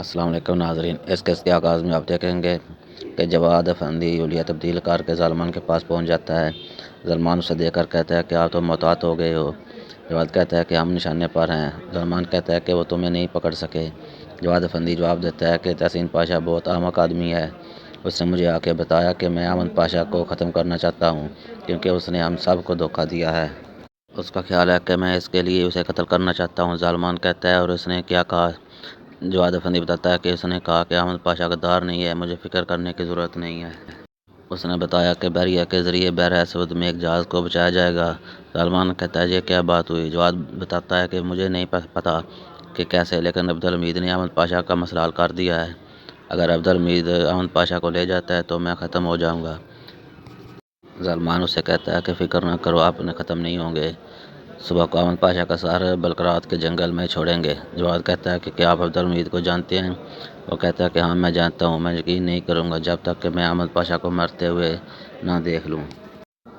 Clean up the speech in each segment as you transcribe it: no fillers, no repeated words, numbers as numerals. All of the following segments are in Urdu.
السلام علیکم ناظرین، اس قسط کے آغاز میں آپ دیکھیں گے کہ جواد افندی حلیہ تبدیل کر کے ظالمان کے پاس پہنچ جاتا ہے۔ ظالمان اسے دیکھ کر کہتا ہے کہ آپ تو محتاط ہو گئے ہو۔ جواد کہتا ہے کہ ہم نشانے پر ہیں۔ ظالمان کہتا ہے کہ وہ تمہیں نہیں پکڑ سکے۔ جواد افندی جواب دیتا ہے کہ تحسین پاشا بہت احمق آدمی ہے۔ اس نے مجھے آ کے بتایا کہ میں احمد پاشا کو ختم کرنا چاہتا ہوں کیونکہ اس نے ہم سب کو دھوکہ دیا ہے۔ اس کا خیال ہے کہ میں اس کے لیے اسے قتل کرنا چاہتا ہوں۔ ظالمان کہتا ہے اور اس نے کیا کہا؟ جواد افندی بتاتا ہے کہ اس نے کہا کہ احمد پاشا غدار نہیں ہے، مجھے فکر کرنے کی ضرورت نہیں ہے۔ اس نے بتایا کہ بحریہ کے ذریعے بحر اسود میں ایک جہاز کو بچایا جائے گا۔ ظالمان کہتا ہے یہ کیا بات ہوئی؟ جواد بتاتا ہے کہ مجھے نہیں پتا کہ کیسے، لیکن عبدالحمید نے احمد پاشا کا مسئلہ حل کر دیا ہے۔ اگر عبدالحمید احمد پاشا کو لے جاتا ہے تو میں ختم ہو جاؤں گا۔ ظالمان اسے کہتا ہے کہ فکر نہ کرو، آپ ختم نہیں ہوں گے۔ صبح کو احمد پاشا کا سر بلکرات کے جنگل میں چھوڑیں گے۔ جواد کہتا ہے کہ کیا آپ عبدالحمید کو جانتے ہیں؟ وہ کہتا ہے کہ ہاں میں جانتا ہوں، میں یقین نہیں کروں گا جب تک کہ میں احمد پاشا کو مرتے ہوئے نہ دیکھ لوں۔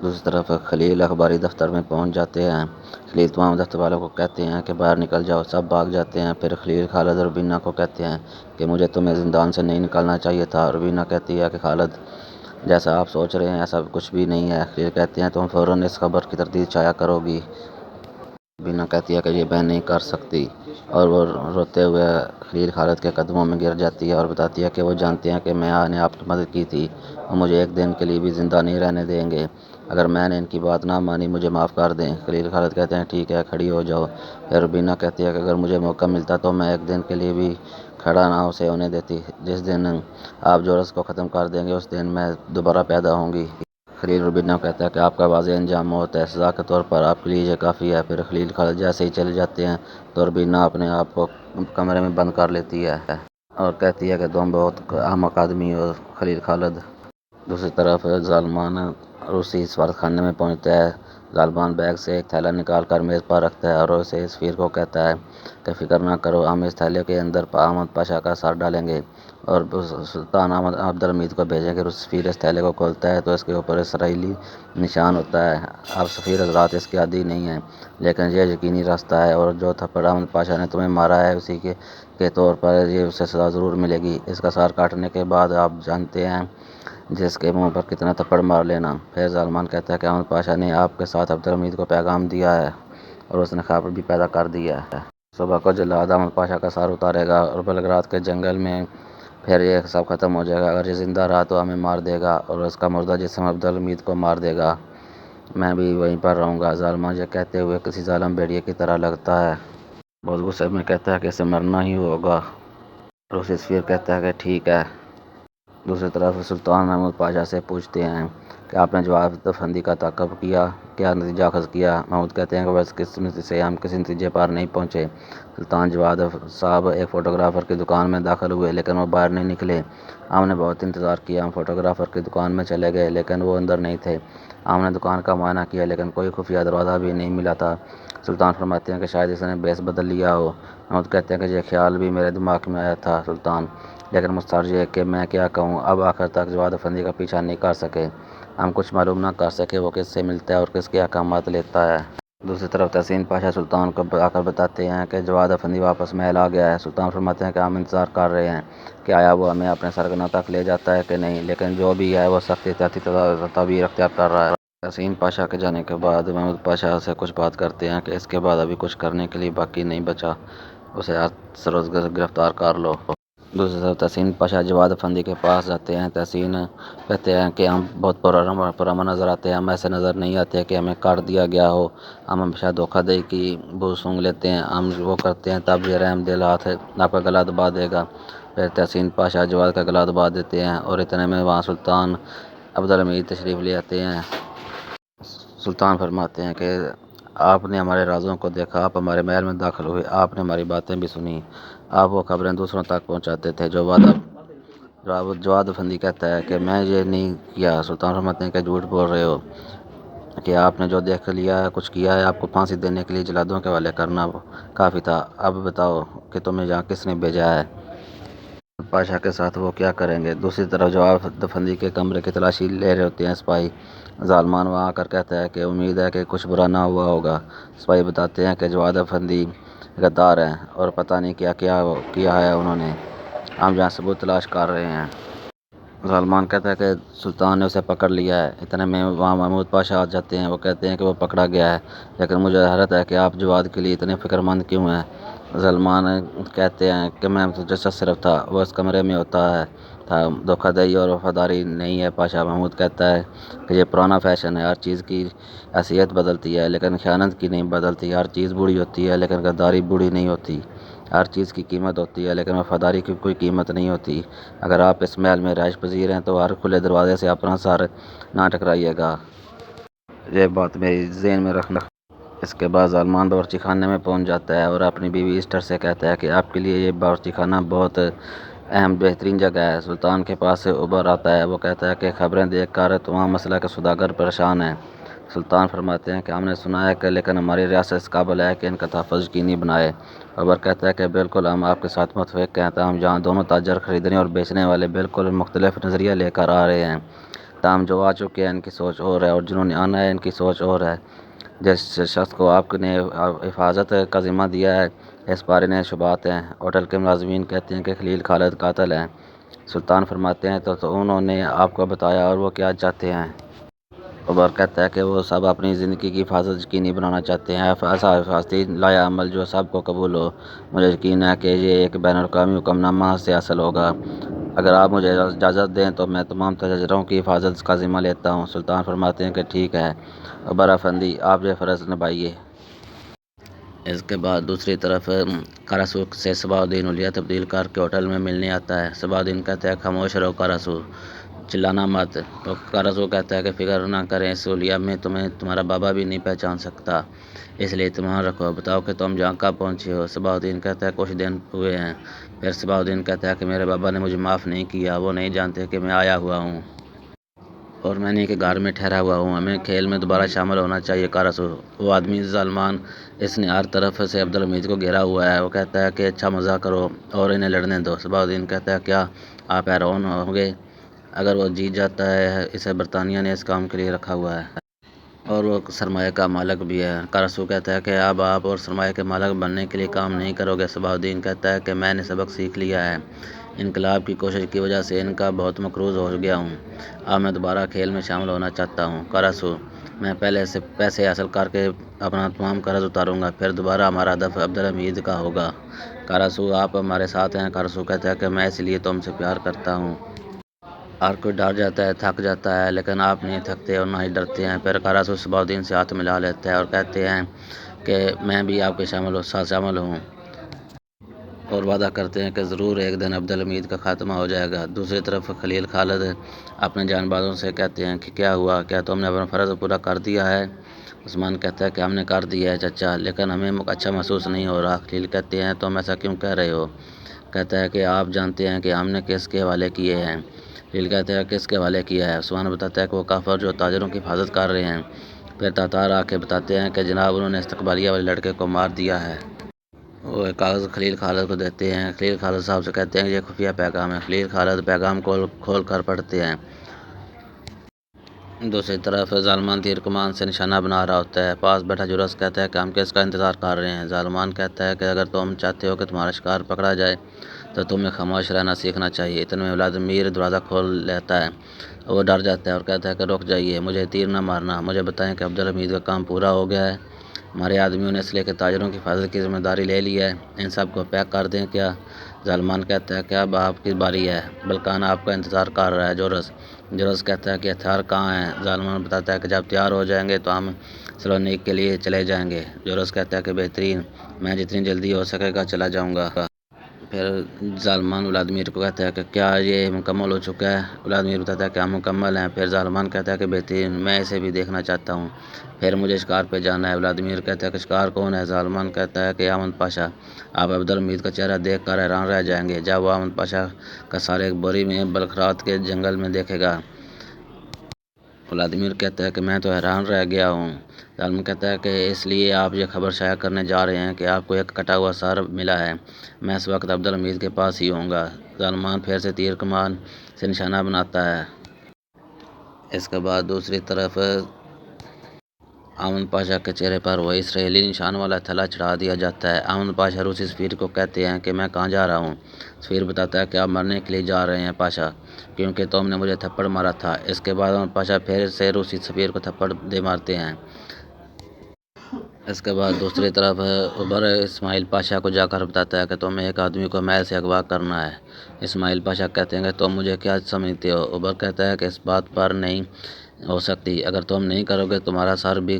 دوسری طرف خلیل اخباری دفتر میں پہنچ جاتے ہیں۔ خلیل تمام دفتر والوں کو کہتے ہیں کہ باہر نکل جاؤ، سب بھاگ جاتے ہیں۔ پھر خلیل خالد اور ربینہ کو کہتے ہیں کہ مجھے تمہیں زندان سے نہیں نکالنا چاہیے تھا۔ ربینہ کہتی ہے کہ خالد جیسا آپ سوچ رہے ہیں ایسا کچھ بھی نہیں ہے۔ خلیل کہتے ہیں تم فوراً اس خبر کی تردید شائع کرو گی۔ ربینہ کہتی ہے کہ یہ میں نہیں کر سکتی، اور وہ روتے ہوئے خلیل خالد کے قدموں میں گر جاتی ہے اور بتاتی ہے کہ وہ جانتے ہیں کہ میں نے آپ کی مدد کی تھی، وہ مجھے ایک دن کے لیے بھی زندہ نہیں رہنے دیں گے۔ اگر میں نے ان کی بات نہ مانی مجھے معاف کر دیں۔ خلیل خالد کہتے ہیں ٹھیک ہے، کھڑی ہو جاؤ۔ پھر ربینہ کہتی ہے کہ اگر مجھے موقع ملتا تو میں ایک دن کے لیے بھی کھڑا نہ اسے ہونے دیتی۔ جس دن آپ جورس کو ختم کر دیں گے اس دن میں دوبارہ پیدا ہوں گی۔ خلیل ربینہ کہتا ہے کہ آپ کا واضح انجام موت ہے، سزا کے طور پر آپ کے لیے یہ کافی ہے۔ پھر خلیل خالد جیسے ہی چلے جاتے ہیں تو ربینہ اپنے آپ کو کمرے میں بند کر لیتی ہے اور کہتی ہے کہ تم بہت احمق آدمی ہو خلیل خالد۔ دوسری طرف ظالمان روسی سفارت خانے میں پہنچتا ہے۔ ظالمان بیگ سے ایک تھیلا نکال کر میز پر رکھتا ہے اور اسے سفیر کو کہتا ہے کہ فکر نہ کرو، ہم اس تھیلے کے اندر احمد پاشا کا سر ڈالیں گے اور سلطان عبدالحمید کو بھیجیں گے۔ سفیر اس تھیلے کو کھولتا ہے تو اس کے اوپر اسرائیلی نشان ہوتا ہے۔ اب سفیر حضرات اس کے عادی نہیں ہیں، لیکن یہ یقینی راستہ ہے اور جو تھپڑ احمد پاشا نے تمہیں مارا ہے اسی کے طور پر یہ اسے سزا ضرور ملے گی۔ اس کا سر کاٹنے کے بعد آپ جانتے ہیں جس کے منہ پر کتنا تھپڑ مار لینا۔ پھر ظالمان کہتا ہے کہ احمد پاشا نے آپ کے ساتھ عبدالحمید کو پیغام دیا ہے اور اس نے خبر بھی پیدا کر دی ہے۔ صبح کو جلاد احمد پاشا کا سر اتارے گا اور بلگراد کے جنگل میں پھر یہ سب ختم ہو جائے گا۔ اگر یہ زندہ رہا تو ہمیں مار دے گا اور اس کا مردہ جسم عبدالحمید کو مار دے گا، میں بھی وہیں پر رہوں گا۔ ظالمان یہ کہتے ہوئے کسی ظالم بھیڑیے کی طرح لگتا ہے، بہت غصے میں کہتا ہے کہ اسے مرنا ہی ہوگا۔ روسی سفیر کہتا ہے کہ ٹھیک ہے۔ دوسری طرف سلطان محمود پاشا سے پوچھتے ہیں کہ آپ نے جواد افندی کا تعاقب کیا، کیا نتیجہ اخذ کیا؟ محمود کہتے ہیں کہ بدقسمتی سے ہم کسی نتیجے پر نہیں پہنچے۔ سلطان جواد صاحب ایک فوٹوگرافر کی دکان میں داخل ہوئے لیکن وہ باہر نہیں نکلے۔ ہم نے بہت انتظار کیا، ہم فوٹوگرافر کی دکان میں چلے گئے لیکن وہ اندر نہیں تھے۔ ہم نے دکان کا معائنہ کیا لیکن کوئی خفیہ دروازہ بھی نہیں ملا تھا۔ سلطان فرماتے ہیں کہ شاید اس نے بیس بدل لیا ہو۔ محمود کہتے ہیں کہ یہ خیال بھی میرے دماغ میں آیا تھا سلطان، لیکن مضطر یہ کہ میں کیا کہوں، اب آخر تک جواد افندی کا پیچھا نہیں کر سکے، ہم کچھ معلوم نہ کر سکے وہ کس سے ملتا ہے اور کس کے احکامات لیتا ہے۔ دوسری طرف تحسین پاشا سلطان کو آ کر بتاتے ہیں کہ جواد افندی واپس محل آ گیا ہے۔ سلطان فرماتے ہیں کہ ہم انتظار کر رہے ہیں کہ آیا وہ ہمیں اپنے سرغنہ تک لے جاتا ہے کہ نہیں، لیکن جو بھی ہے وہ سخت احتیاطی تدابیر اختیار کر رہا ہے۔ تحسین پاشا کے جانے کے بعد محمود پاشا سے کچھ بات کرتے ہیں کہ اس کے بعد ابھی کچھ کرنے کے لیے باقی نہیں بچا، اسے ہر روز گرفتار کر لو۔ دوسری طرف تحسین پاشا جواد افندی کے پاس جاتے ہیں۔ تحسین کہتے ہیں کہ ہم بہت پرامن نظر آتے ہیں، ہم ایسے نظر نہیں آتے کہ ہمیں کاٹ دیا گیا ہو، ہم ہمیشہ دھوکہ دہی کی بو سونگھ لیتے ہیں، ہم وہ کرتے ہیں تب یہ رحم دل ہاتھ آپ کا گلا دبا دے گا۔ پھر تحسین پاشا جواد کا گلا دبا دیتے ہیں اور اتنے میں وہاں سلطان عبدالحمید تشریف لے آتے ہیں۔ سلطان فرماتے ہیں کہ آپ نے ہمارے رازوں کو دیکھا، آپ ہمارے محل میں داخل ہوئے، آپ نے ہماری باتیں بھی سنی، آپ وہ خبریں دوسروں تک پہنچاتے تھے جو جواد افندی کہتا ہے کہ میں یہ نہیں کیا۔ سلطان فرماتے ہیں کہ جھوٹ بول رہے ہو کہ آپ نے جو دیکھ لیا ہے کچھ کیا ہے، آپ کو پھانسی دینے کے لیے جلادوں کے حوالے کرنا کافی تھا، اب بتاؤ کہ تمہیں یہاں کس نے بھیجا ہے؟ پاشا کے ساتھ وہ کیا کریں گے؟ دوسری طرف جواد افندی کے کمرے کی تلاشی لے رہے ہوتے ہیں سپاہی۔ ظالمان وہاں آ کر کہتا ہے کہ امید ہے کہ کچھ برا نہ ہوا ہوگا۔ سپاہی بتاتے ہیں کہ جواد افندی غدار ہیں اور پتہ نہیں کیا کیا ہے انہوں نے۔ ہم جہاں ثبوت تلاش کر رہے ہیں۔ ظالمان کہتا ہے کہ سلطان نے اسے پکڑ لیا ہے۔ اتنے میں وہاں محمود پاشا آ جاتے ہیں۔ وہ کہتے ہیں کہ وہ پکڑا گیا ہے، لیکن مجھے حیرت ہے کہ آپ جواد کے لیے اتنے فکر مند کیوں ہیں؟ ظالمان کہتے ہیں کہ میں جیسا صرف تھا، وہ اس کمرے میں ہوتا ہے تھا، دھوکہ دہی اور وفاداری نہیں ہے پاشا۔ محمود کہتا ہے کہ یہ پرانا فیشن ہے، ہر چیز کی حیثیت بدلتی ہے لیکن خیانت کی نہیں بدلتی، ہر چیز بوڑھی ہوتی ہے لیکن غداری بوڑھی نہیں ہوتی، ہر چیز کی قیمت ہوتی ہے لیکن وفاداری کی کوئی قیمت نہیں ہوتی۔ اگر آپ اس محل میں رہائش پذیر ہیں تو ہر کھلے دروازے سے اپنا سر نہ ٹکرائیے گا۔ یہ بات میری ذہن میں رکھنا۔ اس کے بعد ظالمان باورچی خانے میں پہنچ جاتا ہے اور اپنی بیوی ایسٹر سے کہتا ہے کہ آپ کے لیے یہ باورچی خانہ بہت اہم بہترین جگہ ہے۔ سلطان کے پاس سے ابھر آتا ہے۔ وہ کہتا ہے کہ خبریں دیکھ کر تمام مسئلہ کے سوداگر پریشان ہیں۔ سلطان فرماتے ہیں کہ ہم نے سنا ہے کہ لیکن ہماری ریاست اس قابل ہے کہ ان کا تحفظ یقینی بنائے۔ ابھر کہتا ہے کہ بالکل ہم آپ کے ساتھ متفق ہیں، تاہم جہاں دونوں تاجر خریدنے اور بیچنے والے بالکل مختلف نظریہ لے کر آ رہے ہیں، تاہم جو آ چکے ہیں ان کی سوچ اور ہے اور جنہوں نے آنا ہے ان کی سوچ اور ہے۔ جس شخص کو آپ نے حفاظت کا ذمہ دیا ہے، اس بارے میں شبہات ہیں۔ ہوٹل کے ملازمین کہتے ہیں کہ خلیل خالد قاتل ہیں۔ سلطان فرماتے ہیں تو انہوں نے آپ کو بتایا اور وہ کیا چاہتے ہیں؟ ابھر کہتا ہے کہ وہ سب اپنی زندگی کی حفاظت یقینی بنانا چاہتے ہیں، ایسا حفاظتی لائحہ عمل جو سب کو قبول ہو۔ مجھے یقین ہے کہ یہ ایک بین الاقوامی حکم نامہ سے حاصل ہوگا۔ اگر آپ مجھے اجازت دیں تو میں تمام تاجروں کی حفاظت کا ذمہ لیتا ہوں۔ سلطان فرماتے ہیں کہ ٹھیک ہے ابھر افندی، آپ یہ فرض نبھائیے۔ اس کے بعد دوسری طرف قراسو سے صباح الدین حلیہ تبدیل کر کے ہوٹل میں ملنے آتا ہے۔ صباح الدین کہتا ہے خاموش رہو قراسو، چلانا مت۔ قراسو کہتا ہے کہ فکر نہ کریں، اس حلیہ میں تمہیں تمہارا بابا بھی نہیں پہچان سکتا، اس لیے اطمینان رکھو۔ بتاؤ کہ تم جہاں کب پہنچے ہو؟ صباح الدین کہتا ہے کچھ دن ہوئے ہیں۔ پھر صباح الدین کہتا ہے کہ میرے بابا نے مجھے معاف نہیں کیا، وہ نہیں جانتے کہ میں آیا ہوا ہوں اور میں انہی کے گھر میں ٹھہرا ہوا ہوں، ہمیں کھیل میں دوبارہ شامل ہونا چاہیے قراسو۔ وہ آدمی ظالمان، اس نے ہر طرف سے عبدالحمید کو گھیرا ہوا ہے۔ وہ کہتا ہے کہ اچھا مزہ کرو اور انہیں لڑنے دو۔ صباح الدین کہتا ہے کیا آپ حیران ہوں گے؟ اگر وہ جیت جاتا ہے، اسے برطانیہ نے اس کام کے لیے رکھا ہوا ہے اور وہ سرمایہ کا مالک بھی ہے۔ قراسو کہتا ہے کہ اب آپ اور سرمایہ کے مالک بننے کے لیے کام نہیں کرو گے۔ صباح الدین کہتا ہے کہ میں نے سبق سیکھ لیا ہے، انقلاب کی کوشش کی وجہ سے ان کا بہت مقروض ہو گیا ہوں، اب میں دوبارہ کھیل میں شامل ہونا چاہتا ہوں۔ قراسو، میں پہلے سے پیسے حاصل کر کے اپنا تمام قرض اتاروں گا، پھر دوبارہ ہمارا ہدف عبدالحمید کا ہوگا۔ قراسو، آپ ہمارے ساتھ ہیں؟ قراسو کہتا ہے کہ میں اس لیے تم سے پیار کرتا ہوں۔ ہر کوئی ڈر جاتا ہے، تھک جاتا ہے، لیکن آپ نہیں تھکتے اور نہ ہی ڈرتے ہیں۔ پھر قراسو صباح الدین سے ہاتھ ملا لیتا ہے اور کہتے ہیں کہ میں بھی آپ کے ساتھ شامل ہوں اور وعدہ کرتے ہیں کہ ضرور ایک دن عبدالحمید کا خاتمہ ہو جائے گا۔ دوسری طرف خلیل خالد اپنے جان بازوں سے کہتے ہیں کہ کیا ہوا، کیا تم نے اپنا فرض پورا کر دیا ہے؟ عثمان کہتا ہے کہ ہم نے کر دیا ہے چچا، لیکن ہمیں اچھا محسوس نہیں ہو رہا۔ خلیل کہتے ہیں تم ایسا کیوں کہہ رہے ہو؟ کہتا ہے کہ آپ جانتے ہیں کہ ہم نے کس کے حوالے کیے ہیں؟ خلیل کہتا ہے کس کے حوالے کیا ہے؟ عثمان بتاتا ہے کہ وہ کافر جو تاجروں کی حفاظت کر رہے ہیں۔ پھر تاتار آ کے بتاتے ہیں کہ جناب انہوں نے استقبالیہ والے لڑکے کو مار دیا ہے۔ وہ ایک کاغذ خلیل خالد کو دیتے ہیں۔ خلیل خالد صاحب سے کہتے ہیں کہ یہ خفیہ پیغام ہے۔ خلیل خالد پیغام کھول کر پڑھتے ہیں۔ دوسری طرف ظالمان تیر کمان سے نشانہ بنا رہا ہوتا ہے۔ پاس بیٹھا جرس کہتا ہے کہ ہم کس کا انتظار کر رہے ہیں؟ ظالمان کہتا ہے کہ اگر تم چاہتے ہو کہ تمہارا شکار پکڑا جائے تو تمہیں خاموش رہنا سیکھنا چاہیے۔ اتنے میں ولادیمیر دروازہ کھول لیتا ہے۔ وہ ڈر جاتا ہے اور کہتا ہے کہ رک جائیے، مجھے تیر نہ مارنا، مجھے بتائیں کہ عبدالحمید کا کام پورا ہو گیا ہے؟ ہمارے آدمیوں نے اس لیے کہ تاجروں کی حفاظت کی ذمہ داری لے لی ہے، ان سب کو پیک کر دیں کیا؟ ظالمان کہتا ہے کہ اب آپ کی باری ہے، بلکان آپ کا انتظار کر رہا ہے۔ جورس کہتا ہے کہ ہتھیار کہاں ہیں؟ ظالمان بتاتا ہے کہ جب تیار ہو جائیں گے تو ہم سلونیک کے لیے چلے جائیں گے۔ جورس کہتا ہے کہ بہترین، میں جتنی جلدی ہو سکے گا چلا جاؤں گا۔ پھر ظالمان ولادیمیر کو کہتا ہے کہ کیا یہ مکمل ہو چکا ہے؟ ولادیمیر بتاتا ہے کہ ہم مکمل ہیں۔ پھر ظالمان کہتا ہے کہ بہترین، میں اسے بھی دیکھنا چاہتا ہوں، پھر مجھے شکار پہ جانا ہے۔ ولادیمیر کہتا ہے کہ شکار کون ہے؟ ظالمان کہتا ہے کہ احمد پاشا، آپ عبدالحمید کا چہرہ دیکھ کر حیران رہ جائیں گے جب وہ احمد پاشا کا سار ایک بوری میں بلکرات کے جنگل میں دیکھے گا۔ ولادیمیر کہتا ہے کہ میں تو حیران رہ گیا ہوں۔ ظالمان کہتا ہے کہ اس لیے آپ یہ خبر شائع کرنے جا رہے ہیں کہ آپ کو ایک کٹا ہوا سر ملا ہے، میں اس وقت عبدالحمید کے پاس ہی ہوں گا۔ ظالمان پھر سے تیر کمان سے نشانہ بناتا ہے۔ اس کے بعد دوسری طرف امن پاشا کے چہرے پر وہ اسرائیلی نشان والا تھیلا چڑھا دیا جاتا ہے۔ امن پاشا روسی سفیر کو کہتے ہیں کہ میں کہاں جا رہا ہوں۔ سفیر بتاتا ہے کہ آپ مرنے کے لیے جا رہے ہیں پاشا، کیونکہ تم نے مجھے تھپڑ مارا تھا۔ اس کے بعد امن پاشا پھر سے روسی سفیر کو تھپڑ دے مارتے ہیں۔ اس کے بعد دوسری طرف عبر اسماعیل پاشا کو جا کر بتاتا ہے کہ تمہیں ایک آدمی کو محل سے اغوا کرنا ہے۔ اسماعیل پاشا کہتے ہیں کہ تم مجھے کیا سمجھتے ہو؟ عبر کہتا ہے کہ اس بات پر نہیں ہو سکتی، اگر تم نہیں کرو گے تمہارا سر بھی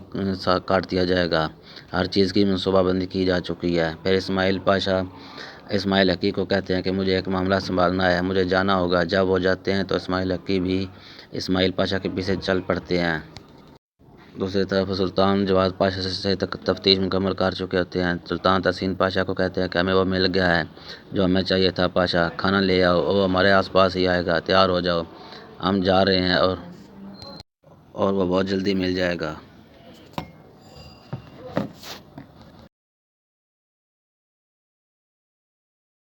کاٹ دیا جائے گا۔ ہر چیز کی منصوبہ بندی کی جا چکی ہے۔ پھر اسماعیل پاشا اسماعیل حقی کو کہتے ہیں کہ مجھے ایک معاملہ سنبھالنا ہے، مجھے جانا ہوگا۔ جب وہ جاتے ہیں تو اسماعیل حقی بھی اسماعیل پاشا کے پیچھے چل پڑتے ہیں۔ دوسری طرف سلطان جواد پاشا سے تفتیش مکمل کر چکے ہوتے ہیں۔ سلطان تحسین پاشا کو کہتے ہیں کہ ہمیں وہ مل گیا ہے جو ہمیں چاہیے تھا پاشا، کھانا لے آؤ، وہ ہمارے آس پاس ہی آئے گا، تیار ہو جاؤ، ہم جا رہے ہیں اور وہ بہت جلدی مل جائے گا۔